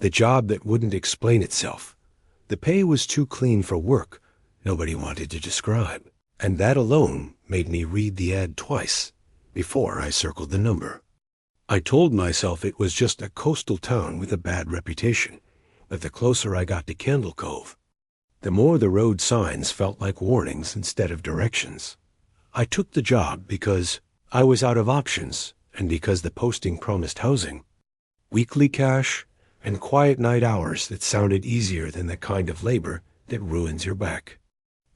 The job that wouldn't explain itself. The pay was too clean for work nobody wanted to describe, and that alone made me read the ad twice before I circled the number. I told myself it was just a coastal town with a bad reputation, but the closer I got to Candle Cove, the more the road signs felt like warnings instead of directions. I took the job because I was out of options and because the posting promised housing, weekly cash, and quiet night hours that sounded easier than the kind of labor that ruins your back.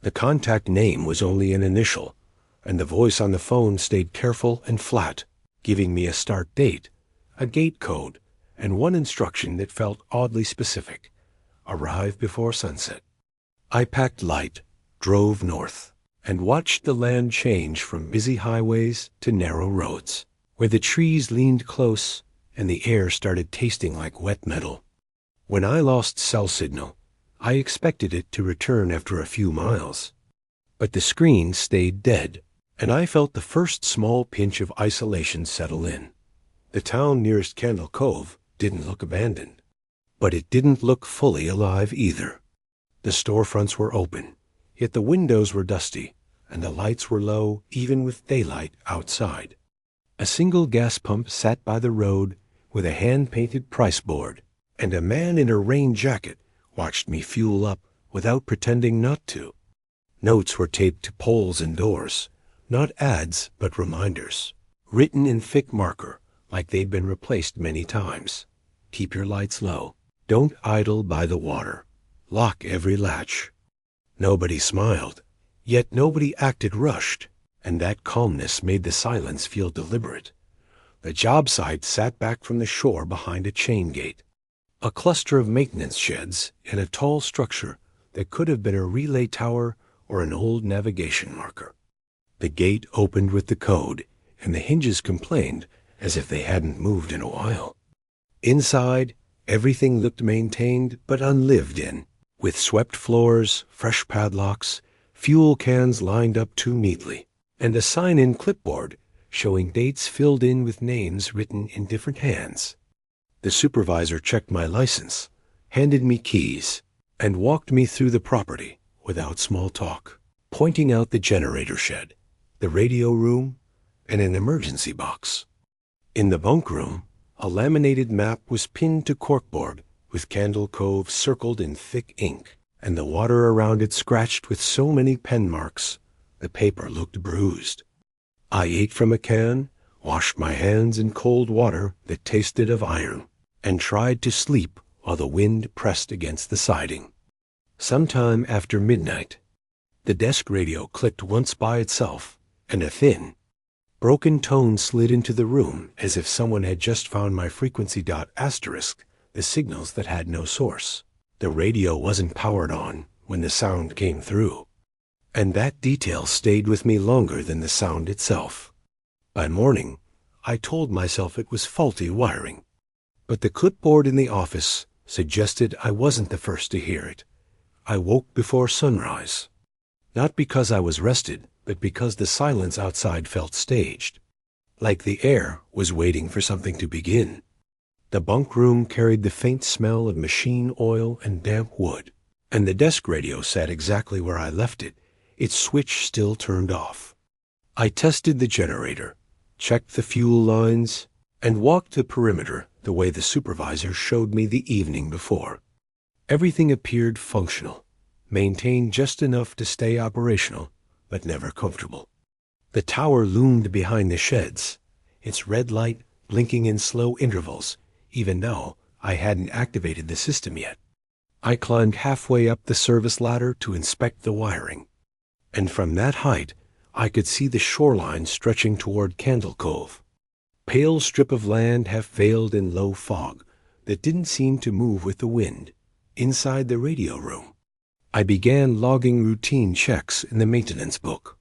The contact name was only an initial, and the voice on the phone stayed careful and flat, giving me a start date, a gate code, and one instruction that felt oddly specific: arrive before sunset. I packed light, drove north, and watched the land change from busy highways to narrow roads, where the trees leaned close and the air started tasting like wet metal. When I lost cell signal, I expected it to return after a few miles. But the screen stayed dead, and I felt the first small pinch of isolation settle in. The town nearest Candle Cove didn't look abandoned, but it didn't look fully alive either. The storefronts were open, yet the windows were dusty, and the lights were low even with daylight outside. A single gas pump sat by the road with a hand-painted price board, and a man in a rain jacket watched me fuel up without pretending not to. Notes were taped to poles and doors, not ads but reminders, written in thick marker like they'd been replaced many times. Keep your lights low. Don't idle by the water. Lock every latch. Nobody smiled, yet nobody acted rushed, and that calmness made the silence feel deliberate. The job site sat back from the shore behind a chain gate, a cluster of maintenance sheds and a tall structure that could have been a relay tower or an old navigation marker. The gate opened with the code, and the hinges complained as if they hadn't moved in a while. Inside, everything looked maintained but unlived in, with swept floors, fresh padlocks, fuel cans lined up too neatly, and a sign-in clipboard showing dates filled in with names written in different hands. The supervisor checked my license, handed me keys, and walked me through the property without small talk, pointing out the generator shed, the radio room, and an emergency box. In the bunk room, a laminated map was pinned to corkboard with Candle Cove circled in thick ink, and the water around it scratched with so many pen marks the paper looked bruised. I ate from a can, washed my hands in cold water that tasted of iron, and tried to sleep while the wind pressed against the siding. Sometime after midnight, the desk radio clicked once by itself, and a thin, broken tone slid into the room as if someone had just found my frequency asterisk, the signals that had no source. The radio wasn't powered on when the sound came through, and that detail stayed with me longer than the sound itself. By morning, I told myself it was faulty wiring, but the clipboard in the office suggested I wasn't the first to hear it. I woke before sunrise, not because I was rested, but because the silence outside felt staged, like the air was waiting for something to begin. The bunk room carried the faint smell of machine oil and damp wood, and the desk radio sat exactly where I left it, its switch still turned off. I tested the generator, checked the fuel lines, and walked the perimeter the way the supervisor showed me the evening before. Everything appeared functional, maintained just enough to stay operational, but never comfortable. The tower loomed behind the sheds, its red light blinking in slow intervals, even though I hadn't activated the system yet. I climbed halfway up the service ladder to inspect the wiring, and from that height I could see the shoreline stretching toward Candle Cove, pale strip of land half veiled in low fog that didn't seem to move with the wind. Inside the radio room, I began logging routine checks in the maintenance book.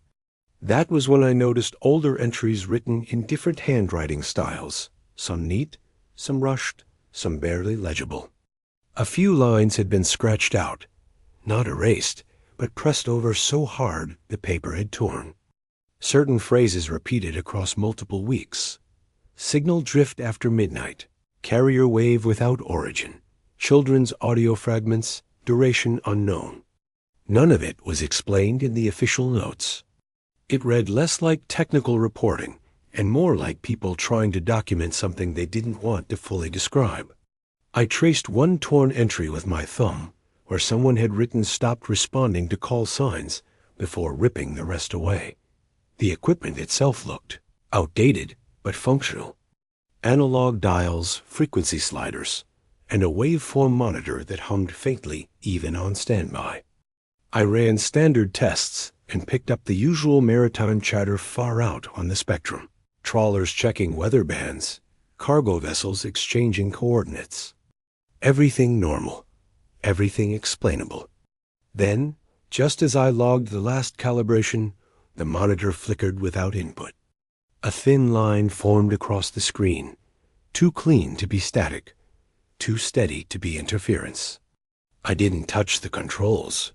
That was when I noticed older entries written in different handwriting styles, some neat, some rushed, some barely legible. A few lines had been scratched out, not erased, but pressed over so hard the paper had torn. Certain phrases repeated across multiple weeks. Signal drift after midnight, carrier wave without origin, children's audio fragments, duration unknown. None of it was explained in the official notes. It read less like technical reporting and more like people trying to document something they didn't want to fully describe. I traced one torn entry with my thumb where someone had written "stopped responding to call signs" before ripping the rest away. The equipment itself looked outdated but functional. Analog dials, frequency sliders, and a waveform monitor that hummed faintly even on standby. I ran standard tests and picked up the usual maritime chatter far out on the spectrum. Trawlers checking weather bands, cargo vessels exchanging coordinates. Everything normal, everything explainable. Then, just as I logged the last calibration, the monitor flickered without input. A thin line formed across the screen, too clean to be static, too steady to be interference. I didn't touch the controls.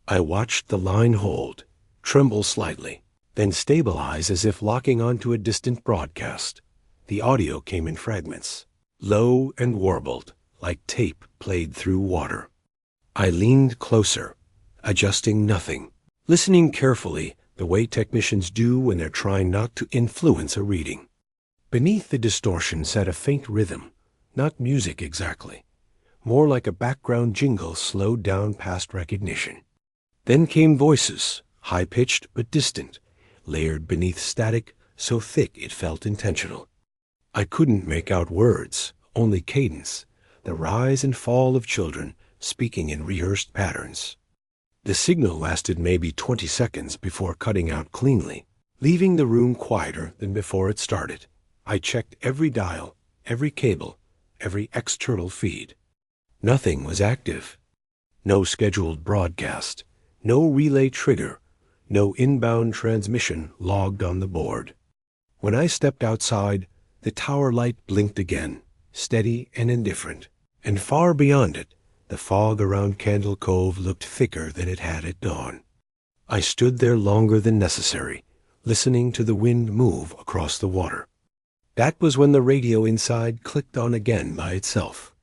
I watched the line hold, tremble slightly, then stabilize as if locking onto a distant broadcast. The audio came in fragments, low and warbled, like tape played through water. I leaned closer, adjusting nothing, listening carefully the way technicians do when they're trying not to influence a reading. Beneath the distortion sat a faint rhythm, not music exactly, more like a background jingle slowed down past recognition. Then came voices, high-pitched but distant, layered beneath static so thick it felt intentional. I couldn't make out words, only cadence, the rise and fall of children speaking in rehearsed patterns. The signal lasted maybe 20 seconds before cutting out cleanly, leaving the room quieter than before it started. I checked every dial, every cable, every external feed. Nothing was active. No scheduled broadcast, no relay trigger, no inbound transmission logged on the board. When I stepped outside, the tower light blinked again, steady and indifferent, and far beyond it, the fog around Candle Cove looked thicker than it had at dawn. I stood there longer than necessary, listening to the wind move across the water. That was when the radio inside clicked on again by itself.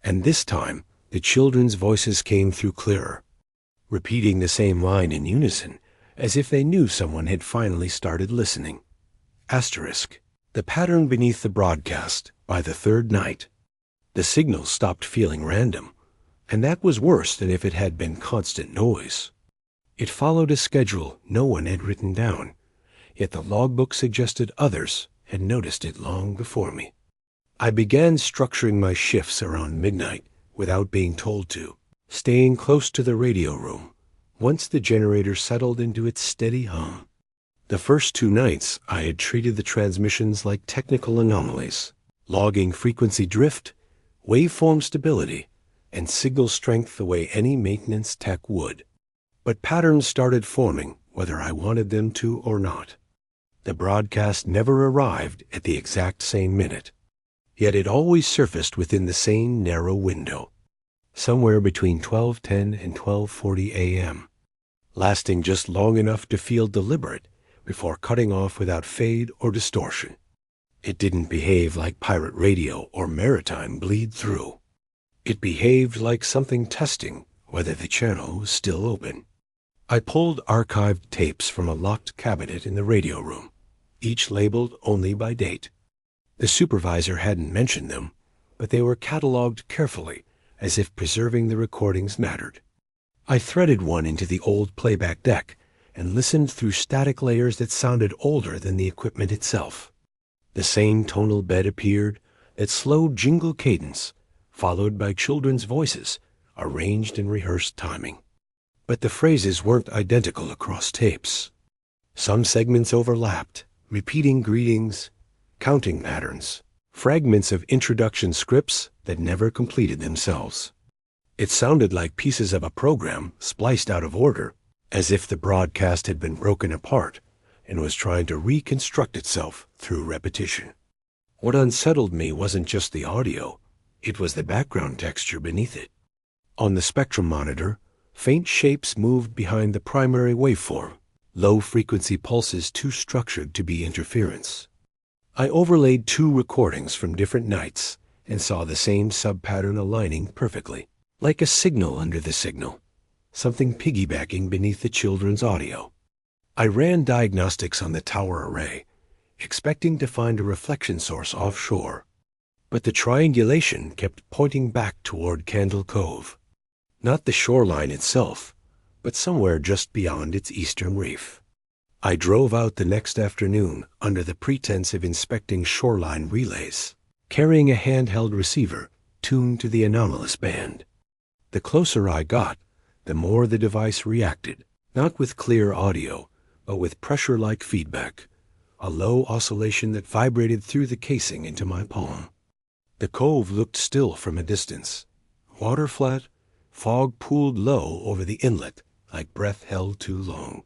And this time, the children's voices came through clearer, repeating the same line in unison, as if they knew someone had finally started listening. Asterisk. The pattern beneath the broadcast, by the third night. The signal stopped feeling random, and that was worse than if it had been constant noise. It followed a schedule no one had written down, yet the logbook suggested others had noticed it long before me. I began structuring my shifts around midnight without being told to, staying close to the radio room once the generator settled into its steady hum. The first 2 nights I had treated the transmissions like technical anomalies, logging frequency drift, waveform stability, and signal strength the way any maintenance tech would. But patterns started forming whether I wanted them to or not. The broadcast never arrived at the exact same minute, yet it always surfaced within the same narrow window, somewhere between 12:10 and 12:40 a.m., lasting just long enough to feel deliberate before cutting off without fade or distortion. It didn't behave like pirate radio or maritime bleed through. It behaved like something testing whether the channel was still open. I pulled archived tapes from a locked cabinet in the radio room, each labeled only by date. The supervisor hadn't mentioned them, but they were cataloged carefully, as if preserving the recordings mattered. I threaded one into the old playback deck and listened through static layers that sounded older than the equipment itself. The same tonal bed appeared, that slow jingle cadence, followed by children's voices, arranged in rehearsed timing. But the phrases weren't identical across tapes. Some segments overlapped, repeating greetings, counting patterns, fragments of introduction scripts that never completed themselves. It sounded like pieces of a program spliced out of order, as if the broadcast had been broken apart and was trying to reconstruct itself through repetition. What unsettled me wasn't just the audio, it was the background texture beneath it. On the spectrum monitor, faint shapes moved behind the primary waveform, low-frequency pulses too structured to be interference. I overlaid 2 recordings from different nights and saw the same sub-pattern aligning perfectly, like a signal under the signal, something piggybacking beneath the children's audio. I ran diagnostics on the tower array, expecting to find a reflection source offshore, but the triangulation kept pointing back toward Candle Cove. Not the shoreline itself, but somewhere just beyond its eastern reef. I drove out the next afternoon under the pretense of inspecting shoreline relays, carrying a handheld receiver tuned to the anomalous band. The closer I got, the more the device reacted, not with clear audio, but with pressure-like feedback, a low oscillation that vibrated through the casing into my palm. The cove looked still from a distance. Water flat, fog pooled low over the inlet like breath held too long.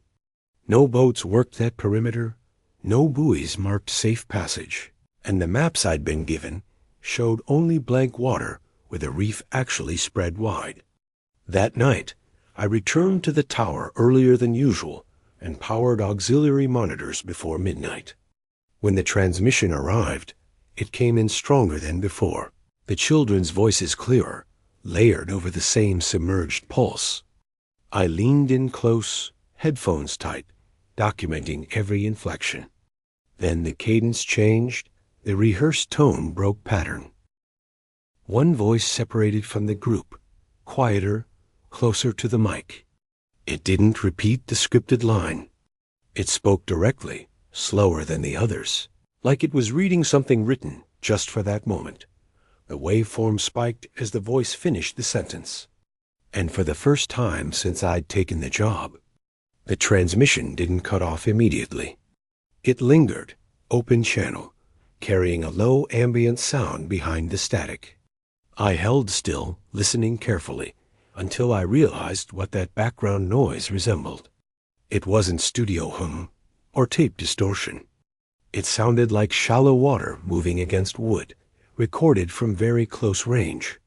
No boats worked that perimeter, no buoys marked safe passage, and the maps I'd been given showed only blank water with a reef actually spread wide. That night, I returned to the tower earlier than usual and powered auxiliary monitors before midnight. When the transmission arrived, it came in stronger than before, the children's voices clearer, layered over the same submerged pulse. I leaned in close, headphones tight, documenting every inflection. Then the cadence changed, the rehearsed tone broke pattern. One voice separated from the group, quieter, closer to the mic. It didn't repeat the scripted line. It spoke directly, slower than the others, like it was reading something written just for that moment. The waveform spiked as the voice finished the sentence. And for the first time since I'd taken the job, the transmission didn't cut off immediately. It lingered, open channel, carrying a low ambient sound behind the static. I held still, listening carefully, until I realized what that background noise resembled. It wasn't studio hum or tape distortion. It sounded like shallow water moving against wood, recorded from very close range,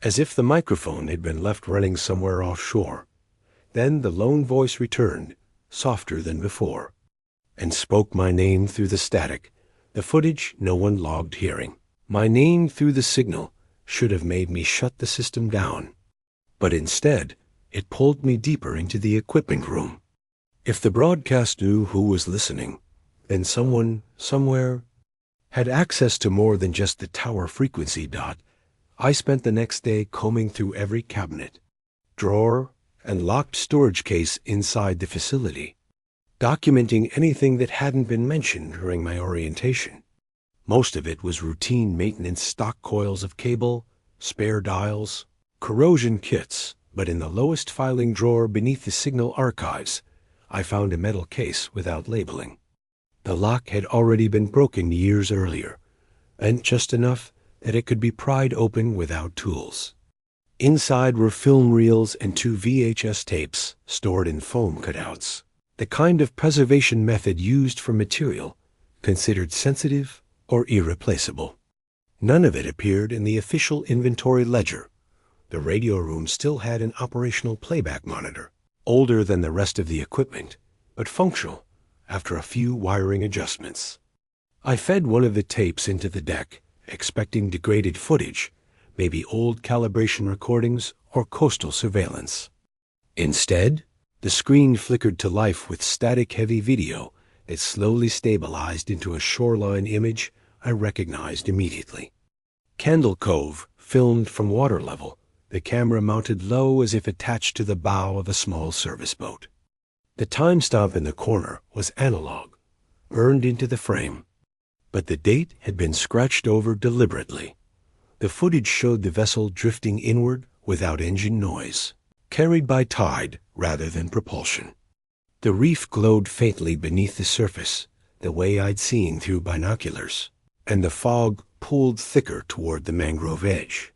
as if the microphone had been left running somewhere offshore. Then the lone voice returned, softer than before, and spoke my name through the static, the footage no one logged hearing. My name through the signal should have made me shut the system down, but instead it pulled me deeper into the equipment room. If the broadcast knew who was listening, then someone, somewhere, had access to more than just the tower frequency dot. I spent the next day combing through every cabinet, drawer, and locked storage case inside the facility, documenting anything that hadn't been mentioned during my orientation. Most of it was routine maintenance stock coils of cable, spare dials, corrosion kits, but in the lowest filing drawer beneath the signal archives, I found a metal case without labeling. The lock had already been broken years earlier, and just enough that it could be pried open without tools. Inside were film reels and 2 VHS tapes stored in foam cutouts, the kind of preservation method used for material considered sensitive or irreplaceable. None of it appeared in the official inventory ledger. The radio room still had an operational playback monitor, older than the rest of the equipment, but functional after a few wiring adjustments. I fed one of the tapes into the deck, expecting degraded footage, maybe old calibration recordings or coastal surveillance. Instead, the screen flickered to life with static-heavy video that slowly stabilized into a shoreline image I recognized immediately. Candle Cove filmed from water level, the camera mounted low as if attached to the bow of a small service boat. The timestamp in the corner was analog, burned into the frame, but the date had been scratched over deliberately. The footage showed the vessel drifting inward without engine noise, carried by tide rather than propulsion. The reef glowed faintly beneath the surface, the way I'd seen through binoculars, and the fog pooled thicker toward the mangrove edge.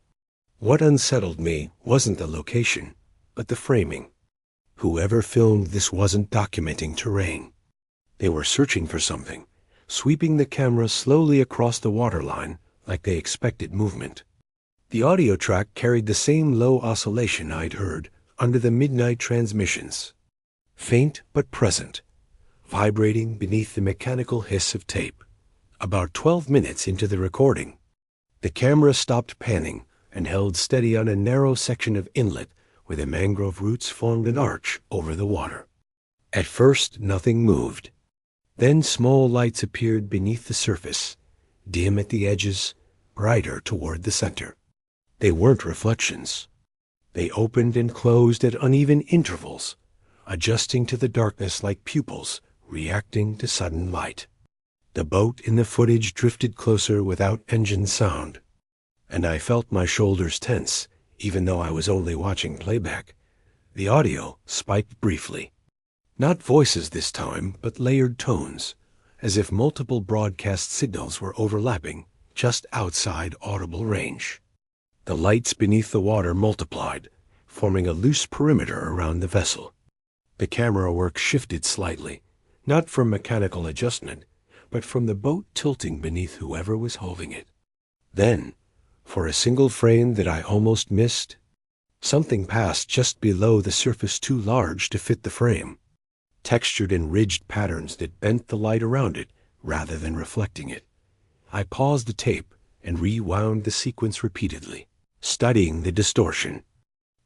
What unsettled me wasn't the location, but the framing. Whoever filmed this wasn't documenting terrain. They were searching for something, sweeping the camera slowly across the waterline like they expected movement. The audio track carried the same low oscillation I'd heard under the midnight transmissions, faint but present, vibrating beneath the mechanical hiss of tape. About 12 minutes into the recording, The camera stopped panning and held steady on a narrow section of inlet where the mangrove roots formed an arch over the water. At first, nothing moved. Then small lights appeared beneath the surface, dim at the edges, brighter toward the center. They weren't reflections. They opened and closed at uneven intervals, adjusting to the darkness like pupils reacting to sudden light. The boat in the footage drifted closer without engine sound, and I felt my shoulders tense, even though I was only watching playback. The audio spiked briefly. Not voices this time, but layered tones, as if multiple broadcast signals were overlapping just outside audible range. The lights beneath the water multiplied, forming a loose perimeter around the vessel. The camera work shifted slightly, not from mechanical adjustment, but from the boat tilting beneath whoever was holding it. Then, for a single frame that I almost missed, something passed just below the surface too large to fit the frame, textured in ridged patterns that bent the light around it rather than reflecting it. I paused the tape and rewound the sequence repeatedly, studying the distortion.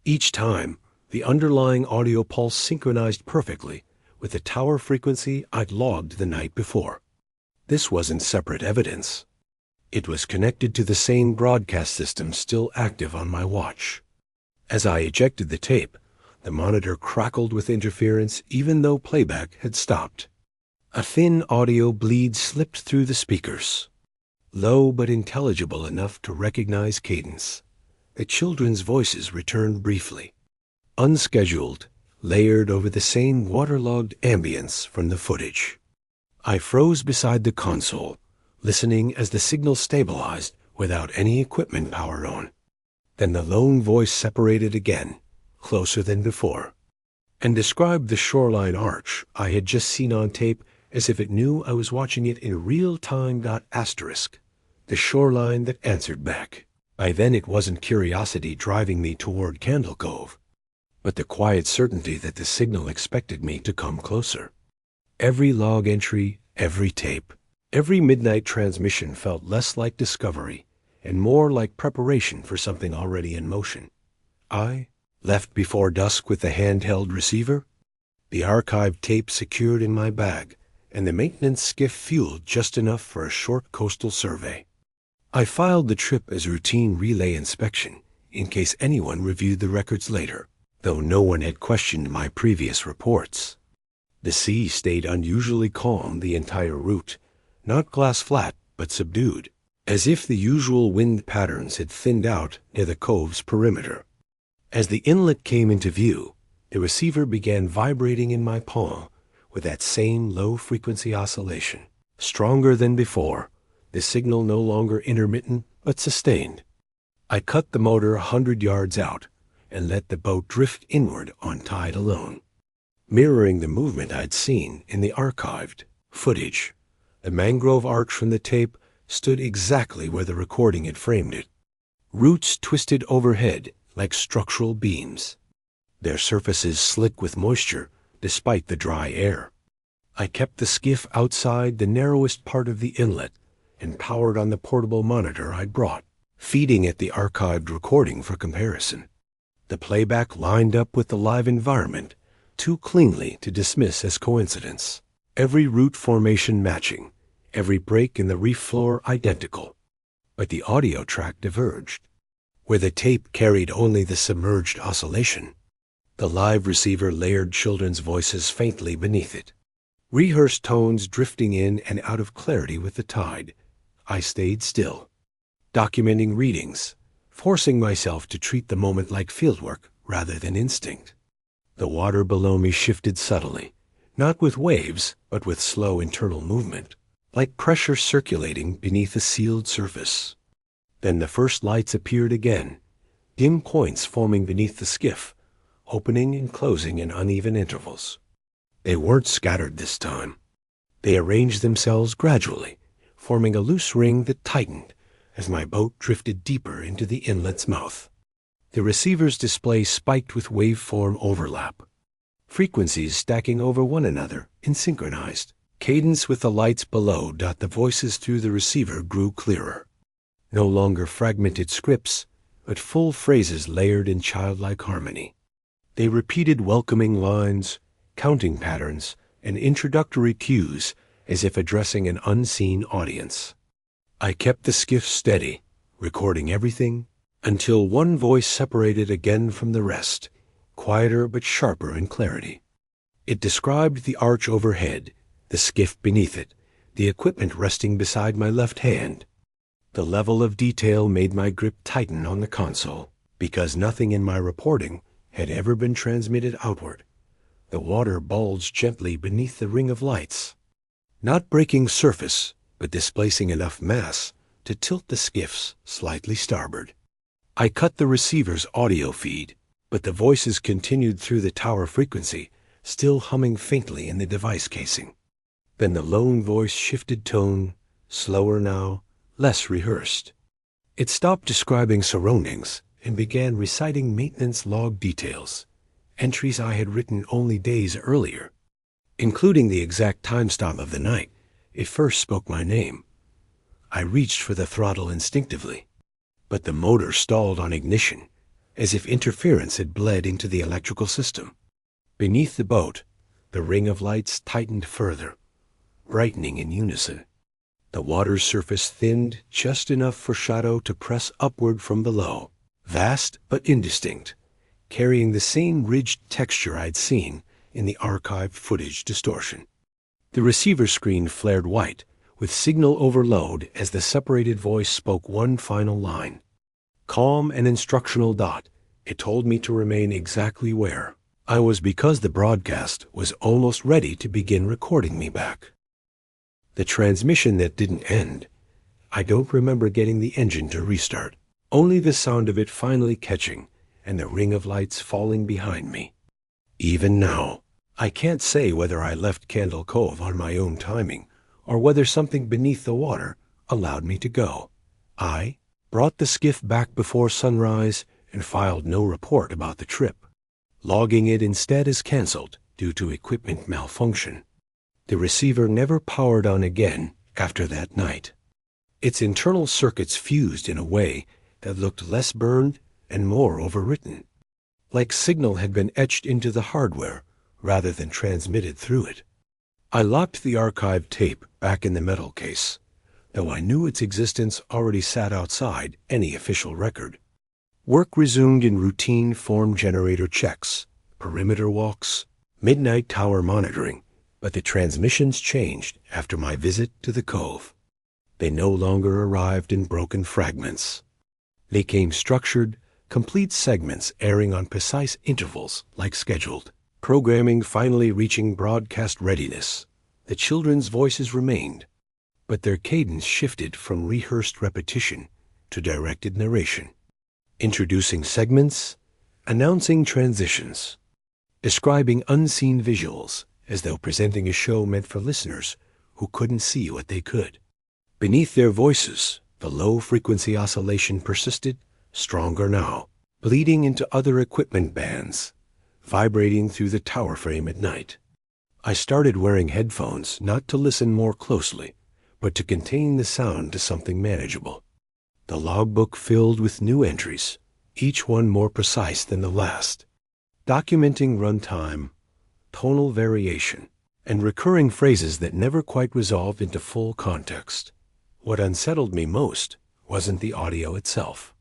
Each time, the underlying audio pulse synchronized perfectly with the tower frequency I'd logged the night before. This wasn't separate evidence. It was connected to the same broadcast system still active on my watch. As I ejected the tape, the monitor crackled with interference even though playback had stopped. A thin audio bleed slipped through the speakers, low but intelligible enough to recognize cadence. The children's voices returned briefly, unscheduled, layered over the same waterlogged ambience from the footage. I froze beside the console, listening as the signal stabilized without any equipment power on. Then the lone voice separated again, closer than before, and described the shoreline arch I had just seen on tape as if it knew I was watching it in real time. The shoreline that answered back. By then it wasn't curiosity driving me toward Candle Cove, but the quiet certainty that the signal expected me to come closer. Every log entry, every tape, every midnight transmission felt less like discovery and more like preparation for something already in motion. I left before dusk with the handheld receiver, the archived tape secured in my bag, and the maintenance skiff fueled just enough for a short coastal survey. I filed the trip as routine relay inspection in case anyone reviewed the records later, though no one had questioned my previous reports. The sea stayed unusually calm the entire route, not glass flat, but subdued, as if the usual wind patterns had thinned out near the cove's perimeter. As the inlet came into view, the receiver began vibrating in my palm with that same low-frequency oscillation. Stronger than before, the signal no longer intermittent but sustained. I cut the motor 100 yards out and let the boat drift inward on tide alone, mirroring the movement I'd seen in the archived footage. The mangrove arch from the tape stood exactly where the recording had framed it. Roots twisted overhead like structural beams, their surfaces slick with moisture despite the dry air. I kept the skiff outside the narrowest part of the inlet and powered on the portable monitor I'd brought, feeding it the archived recording for comparison. The playback lined up with the live environment too cleanly to dismiss as coincidence. Every root formation matching, every break in the reef floor identical. But the audio track diverged. Where the tape carried only the submerged oscillation, the live receiver layered children's voices faintly beneath it. Rehearsed tones drifting in and out of clarity with the tide. I stayed still, documenting readings, forcing myself to treat the moment like fieldwork rather than instinct. The water below me shifted subtly, not with waves, but with slow internal movement, like pressure circulating beneath a sealed surface. Then the first lights appeared again, dim points forming beneath the skiff, opening and closing in uneven intervals. They weren't scattered this time. They arranged themselves gradually, forming a loose ring that tightened as my boat drifted deeper into the inlet's mouth. The receiver's display spiked with waveform overlap, frequencies stacking over one another in synchronized cadence with the lights below. The voices through the receiver grew clearer. no longer fragmented scripts, but full phrases layered in childlike harmony. They repeated welcoming lines, counting patterns, and introductory cues as if addressing an unseen audience. I kept the skiff steady, recording everything, until one voice separated again from the rest, quieter but sharper in clarity. It described the arch overhead, the skiff beneath it, the equipment resting beside my left hand. The level of detail made my grip tighten on the console, because nothing in my reporting had ever been transmitted outward. The water bulged gently beneath the ring of lights, not breaking surface, but displacing enough mass to tilt the skiffs slightly starboard. I cut the receiver's audio feed, but the voices continued through the tower frequency, still humming faintly in the device casing. Then the lone voice shifted tone, slower now, less rehearsed. It stopped describing surroundings and began reciting maintenance log details, entries I had written only days earlier. Including the exact timestamp of the night, it first spoke my name. I reached for the throttle instinctively, but the motor stalled on ignition, as if interference had bled into the electrical system. Beneath the boat, the ring of lights tightened further, brightening in unison. The water's surface thinned just enough for shadow to press upward from below, vast but indistinct, carrying the same ridged texture I'd seen in the archived footage distortion. The receiver screen flared white, with signal overload as the separated voice spoke one final line. Calm and instructional dot, it told me to remain exactly where I was because the broadcast was almost ready to begin recording me back. The transmission that didn't end. I don't remember getting the engine to restart, only the sound of it finally catching and the ring of lights falling behind me. Even now, I can't say whether I left Candle Cove on my own timing or whether something beneath the water allowed me to go. I brought the skiff back before sunrise and filed no report about the trip, logging it instead as canceled due to equipment malfunction. The receiver never powered on again after that night. Its internal circuits fused in a way that looked less burned and more overwritten, like signal had been etched into the hardware rather than transmitted through it. I locked the archived tape back in the metal case, though I knew its existence already sat outside any official record. Work resumed in routine form generator checks, perimeter walks, midnight tower monitoring, but the transmissions changed after my visit to the Cove. They no longer arrived in broken fragments. They came structured, complete segments airing on precise intervals like scheduled. Programming finally reaching broadcast readiness. The children's voices remained, but their cadence shifted from rehearsed repetition to directed narration, introducing segments, announcing transitions, describing unseen visuals as though presenting a show meant for listeners who couldn't see what they could. Beneath their voices, the low-frequency oscillation persisted, stronger now, bleeding into other equipment bands, vibrating through the tower frame at night. I started wearing headphones not to listen more closely, but to contain the sound to something manageable. The logbook filled with new entries, each one more precise than the last, documenting runtime, tonal variation, and recurring phrases that never quite resolved into full context. What unsettled me most wasn't the audio itself,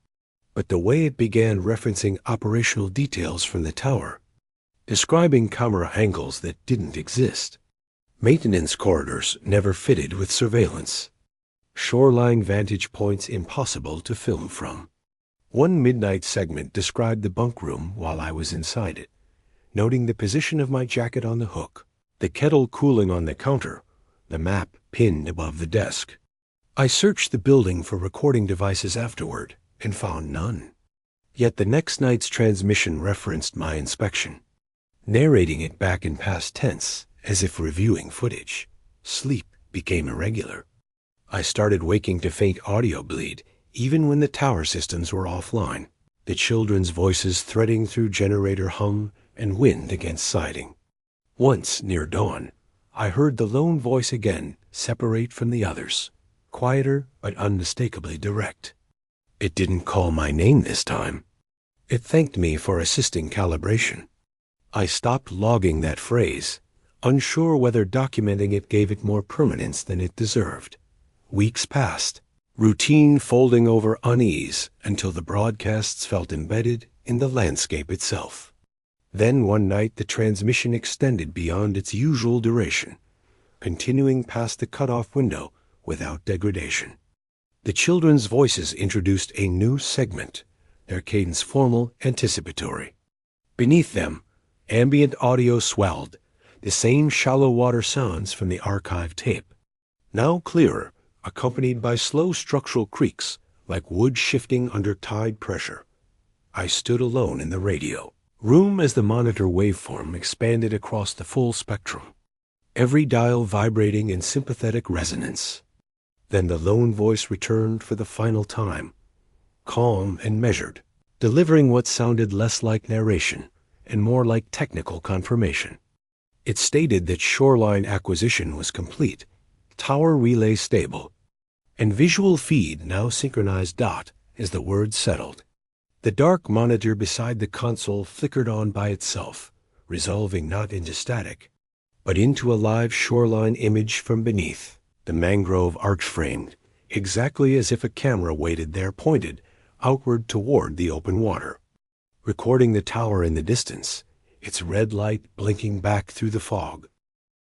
but the way it began referencing operational details from the tower, describing camera angles that didn't exist, maintenance corridors never fitted with surveillance, shoreline vantage points impossible to film from. One midnight segment described the bunk room while I was inside it, noting the position of my jacket on the hook, the kettle cooling on the counter, the map pinned above the desk. I searched the building for recording devices afterward and found none. Yet the next night's transmission referenced my inspection, narrating it back in past tense as if reviewing footage. Sleep became irregular. I started waking to faint audio bleed even when the tower systems were offline, the children's voices threading through generator hum and wind against siding. Once, near dawn, I heard the lone voice again separate from the others, quieter but unmistakably direct. It didn't call my name this time. It thanked me for assisting calibration. I stopped logging that phrase, unsure whether documenting it gave it more permanence than it deserved. Weeks passed, routine folding over unease until the broadcasts felt embedded in the landscape itself. Then one night the transmission extended beyond its usual duration, continuing past the cutoff window without degradation. The children's voices introduced a new segment, their cadence formal, anticipatory. Beneath them, ambient audio swelled, the same shallow water sounds from the archive tape, now clearer, accompanied by slow structural creaks like wood shifting under tide pressure. I stood alone in the radio room as the monitor waveform expanded across the full spectrum, every dial vibrating in sympathetic resonance. Then the lone voice returned for the final time, calm and measured, delivering what sounded less like narration and more like technical confirmation. It stated that shoreline acquisition was complete, tower relay stable, and visual feed now synchronized dot as the words settled. The dark monitor beside the console flickered on by itself, resolving not into static, but into a live shoreline image from beneath, the mangrove arch-framed, exactly as if a camera waited there pointed outward toward the open water, recording the tower in the distance, its red light blinking back through the fog.